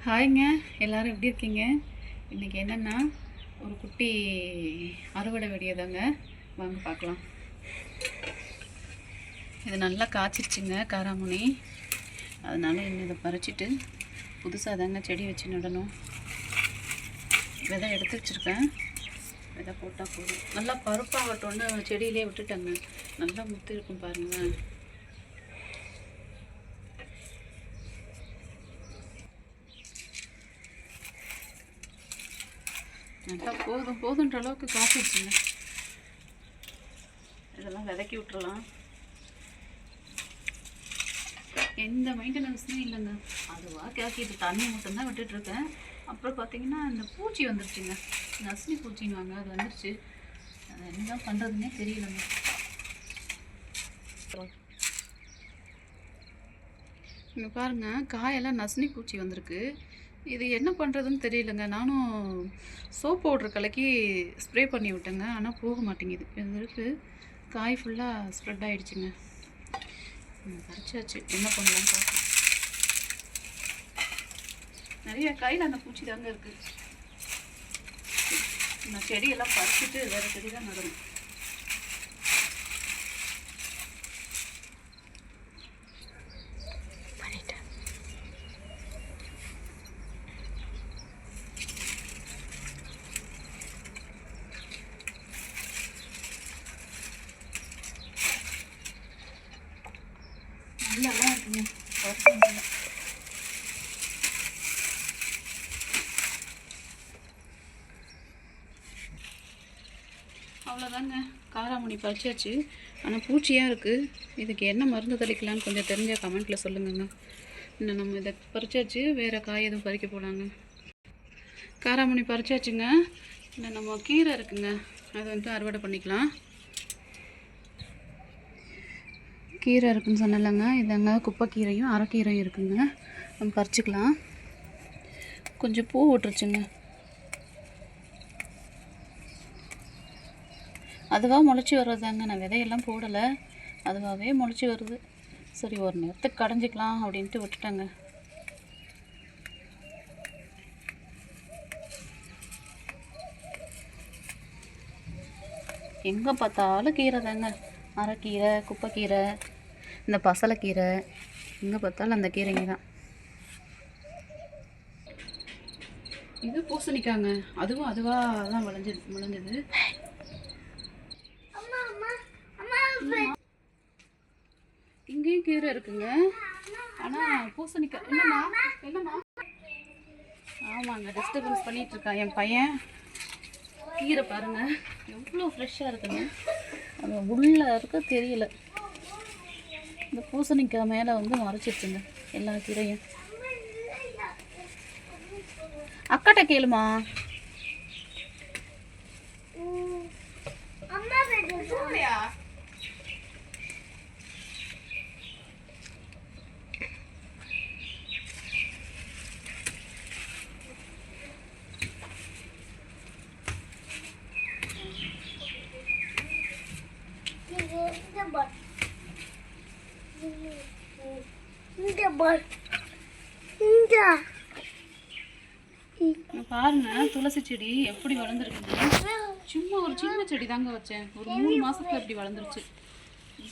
ஹாய்ங்க, எல்லோரும் எப்படி இருக்கீங்க? இன்றைக்கி என்னென்னா ஒரு குட்டி அறுவடை வெடியதாங்க. வாங்க பார்க்கலாம். இது நல்லா காய்ச்சிருச்சுங்க காராமுனி. அதனால் இன்னும் இதை பறிச்சிட்டு புதுசாக தாங்க செடி வச்சு நடணும். விதை எடுத்து வச்சுருக்கேன். விதை போட்டால் போதும். நல்லா பருப்பாகட்டோன்னு செடியிலே விட்டுட்டேங்க. நல்லா முத்து இருக்கும் பாருங்கள். நல்லா போதுன்ற அளவுக்கு காய்ச்சிடுச்சுங்க. இதெல்லாம் விதைக்கி விட்டுறலாம். எந்த மெயின்டெனன்ஸுமே இல்லைங்க. அதுவாக கேட்கிட்டு தண்ணி மட்டும்தான் விட்டுட்ருக்கேன். அப்புறம் பார்த்திங்கன்னா இந்த பூச்சி வந்துருச்சுங்க. நசினி பூச்சின்னுவாங்க, அது வந்துருச்சு. அது என்ன தான் பண்ணுறதுன்னே தெரியலங்க. இங்கே பாருங்கள், காயெல்லாம் நசினி பூச்சி வந்திருக்கு. இது என்ன பண்ணுறதுன்னு தெரியலங்க. நானும் சோப் பவுட்ரு கலக்கி ஸ்ப்ரே பண்ணி விட்டேங்க, ஆனால் போக மாட்டேங்குது. இது காய் ஃபுல்லாக ஸ்ப்ரெட் ஆகிடுச்சுங்க. பறிச்சாச்சு, என்ன பண்ணலான்னு பார்க்கலாம். நிறைய காயில் அந்த பூச்சி தாங்க இருக்குது. நான் செடியெல்லாம் பறிச்சுட்டு வேறு செடி தான் நடணும். நல்லா இருக்குங்க. அவ்வளோதாங்க, காராமணி பறிச்சாச்சு. ஆனால் பூச்சியாக இருக்குது. இதுக்கு என்ன மருந்து தெளிக்கலான்னு கொஞ்சம் தெரிஞ்ச கமெண்ட்டில் சொல்லுங்கங்க. இன்னும் நம்ம இதை பறிச்சாச்சு, வேறு காய் எதுவும் பறிக்க போகலாங்க. காராமணி பறிச்சாச்சுங்க. இன்னும் நம்ம கீரை இருக்குங்க, அதை வந்து அறுவடை பண்ணிக்கலாம். கீரை இருக்குதுன்னு சொன்னலைங்க, இதாங்க குப்பைக்கீரையும் அரைக்கீரையும் இருக்குங்க. நம்ம பறிச்சிக்கலாம். கொஞ்சம் பூ விட்டுருச்சுங்க. அதுவாக முளைச்சி வர்றதாங்க. நான் விதையெல்லாம் போடலை, அதுவாகவே முளைச்சி வருது. சரி, ஒரு நேரத்துக்கு கடைஞ்சிக்கலாம் அப்படின்ட்டு விட்டுட்டேங்க. எங்கே பார்த்தாலும் கீரை தாங்க. அரைக்கீரை, குப்பைக்கீரை, இந்த பசலைக்கீரை, எங்கே பார்த்தாலும் அந்த கீரைங்க தான். இது பூசணிக்காங்க, அதுவாக தான் விளைஞ்சது. இங்கேயும் கீரை இருக்குங்க, ஆனால் பூசணிக்காய் என்னம்மா ஆமாங்க, டிஸ்டர்பன்ஸ் பண்ணிகிட்டு இருக்கான் என் பையன். கீரை பாருங்கள் எவ்வளோ ஃப்ரெஷ்ஷாக இருக்குங்க. அது உள்ளே இருக்க தெரியல. இந்த பூசணிக்காய் மேலே வந்து மறைச்சிருச்சுங்க எல்லா கீரையும். அக்காட்ட கேளுமா. பாருங்க, துளசி செடி எப்படி வளர்ந்துருக்குங்க. சும்மா ஒரு சின்ன செடி தாங்க வச்சேன், ஒரு 3 மாசத்துல இப்படி வளர்ந்துருச்சு.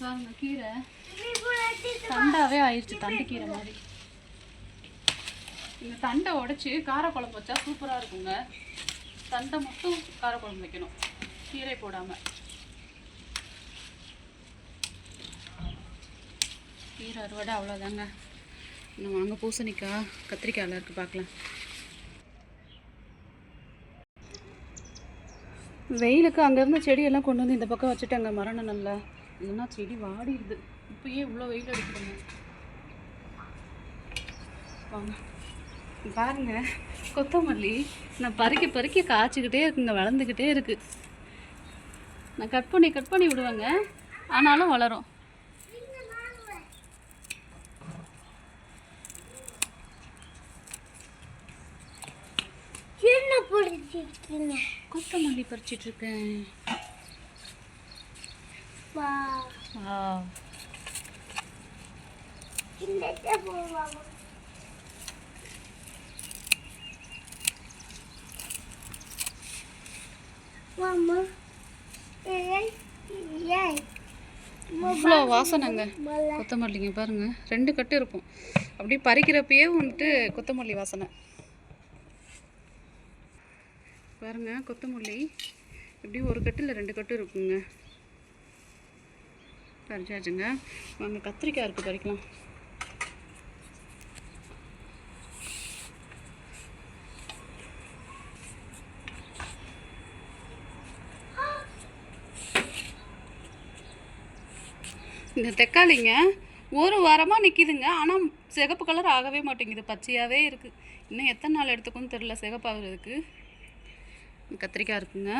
பாருங்க, கீரை தண்டாவே ஆயிடுச்சு, தண்டு கீரை மாதிரி. இந்த தண்டை உடைச்சி காரக்குழம்பு வச்சா சூப்பராக இருக்குங்க. தண்டை மட்டும் காரக்குழம்பு வைக்கணும், கீரை போடாமல். கீரை அறுவடை அவ்வளோதாங்க. இன்னும் வாங்க பூசணிக்காய், கத்திரிக்காயில் இருக்குது, பார்க்கலாம். வெயிலுக்கு அங்கேருந்து செடியெல்லாம் கொண்டு வந்து இந்த பக்கம் வச்சுட்டாங்க மரணம். நல்லா இல்லைன்னா செடி வாடிடுது. இப்போயே இவ்வளோ வெயில் அடிக்குதுங்க. வாங்க பாருங்க, கொத்தமல்லி நான் பறிக்க காய்ச்சிக்கிட்டே இருக்குங்க, வளர்ந்துக்கிட்டே இருக்குது. நான் கட் பண்ணி விடுவேங்க, ஆனாலும் வளரும். கொத்தமல்லி பறிச்சிட்டு இருக்கேன். வாசனைங்க கொத்தமல்லிங்க பாருங்கள், 2 கட்டு இருக்கும். அப்படியே பறிக்கிறப்பயே வந்துட்டு கொத்தமல்லி வாசனை பாருங்கள். கொத்தமல்லி இப்படி ஒரு கட்டு இல்லை 2 கட்டு இருக்குங்க. பறிச்சாச்சுங்க. வாங்க கத்திரிக்காய் இருக்குது, பறிக்கலாம். இந்த தக்காளிங்க ஒரு வாரமாக நிற்கிதுங்க, ஆனால் சிகப்பு கலர் ஆகவே மாட்டேங்குது, பச்சையாகவே இருக்குது. இன்னும் எத்தனை நாள் எடுத்துக்குன்னு தெரில சிகப்பாகிறதுக்கு. கத்திரிக்காய் இருக்குங்க.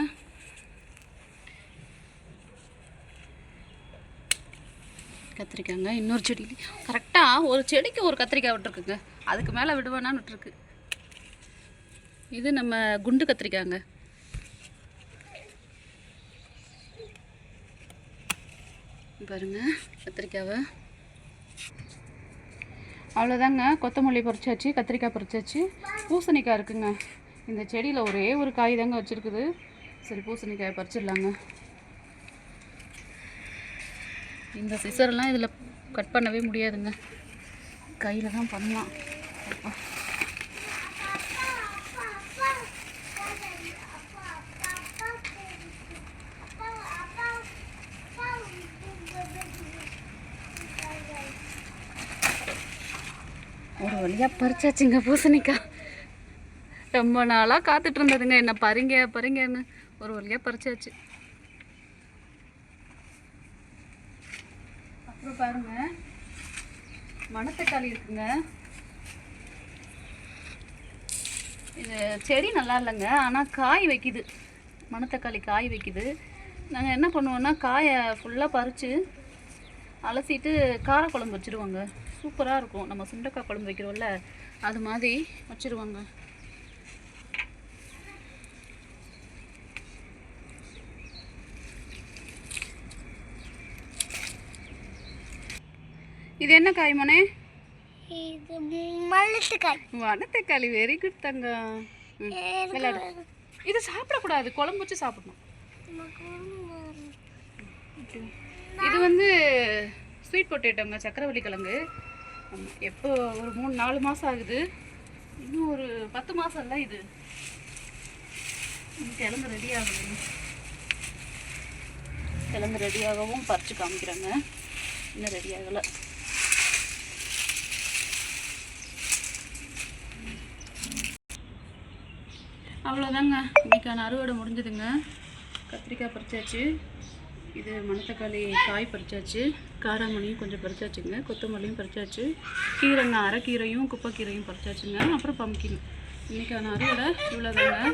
கத்திரிக்காய்ங்க இன்னொரு செடி கரெக்டாக ஒரு செடிக்கு ஒரு கத்திரிக்காய் விட்டுருக்குங்க, அதுக்கு மேலே விடுவேனான்னு விட்டுருக்கு. இது நம்ம குண்டு கத்திரிக்காய்ங்க. பாருங்க கத்திரிக்காவை. அவ்வளோதாங்க, கொத்தமல்லி பறிச்சாச்சு, கத்திரிக்காய் பறிச்சாச்சு. பூசணிக்காய் இருக்குங்க. இந்த செடியில் ஒரே ஒரு காய் தாங்க வச்சுருக்குது. சரி பூசணிக்காயை பறிச்சிடலாங்க. இந்த சிசர்லாம் இதில் கட் பண்ணவே முடியாதுங்க, கையில் தான் பண்ணலாம். ஒரு வழியாக பறிச்சாச்சுங்க பூசணிக்காய். ரொம்ப நாளாக காத்துட்டு இருந்ததுங்க, என்ன பறிங்க பறிங்கன்னு. ஒரு வழியாக பறிச்சாச்சு. அப்புறம் பாருங்க மணத்தக்காளி இருக்குங்க. இது செடி நல்லா இல்லைங்க, ஆனால் காய் வைக்குது. மணத்தக்காளி காய் வைக்குது. நாங்கள் என்ன பண்ணுவோன்னா காயை ஃபுல்லாக பறித்து அலசிட்டு காரக்குழம்பு வச்சுருவோங்க. சூப்பராக இருக்கும். நம்ம சுண்டைக்காய் குழம்பு வைக்கிறோம்ல அது மாதிரி வச்சுருவாங்க. இது என்ன காய் மோனே? இது மணத்தக்காளி. மணத்தக்காளி, வெரி குட் தங்க. இது சாப்பிடக்கூடாது, குழம்பு வச்சு சாப்பிடணும். இது வந்து ஸ்வீட் பொட்டேட்டோங்க, சக்கரவள்ளி கிழங்கு. எப்போ ஒரு 3-4 மாதம் ஆகுது, இன்னும் ஒரு 10 மாதம் இல்லை. இது கிழங்கு ரெடி ஆகுது. கிழங்கு ரெடியாகவும் பறித்து காமிக்கிறாங்க, இன்னும் ரெடி ஆகலை. அவ்வளோதாங்க, இன்றைக்கான அறுவடை முடிஞ்சதுங்க. கத்திரிக்காய் பறிச்சாச்சு, இது மணத்தக்காளி காய் பறிச்சாச்சு, காராமணியும் கொஞ்சம் பறிச்சாச்சுங்க, கொத்தமல்லியும் பறிச்சாச்சு, கீரைங்க அரைக்கீரையும் குப்பைக்கீரையும் பறிச்சாச்சுங்க. அப்புறம் பம்கின். இன்றைக்கான அறுவடை இவ்வளோதாங்க.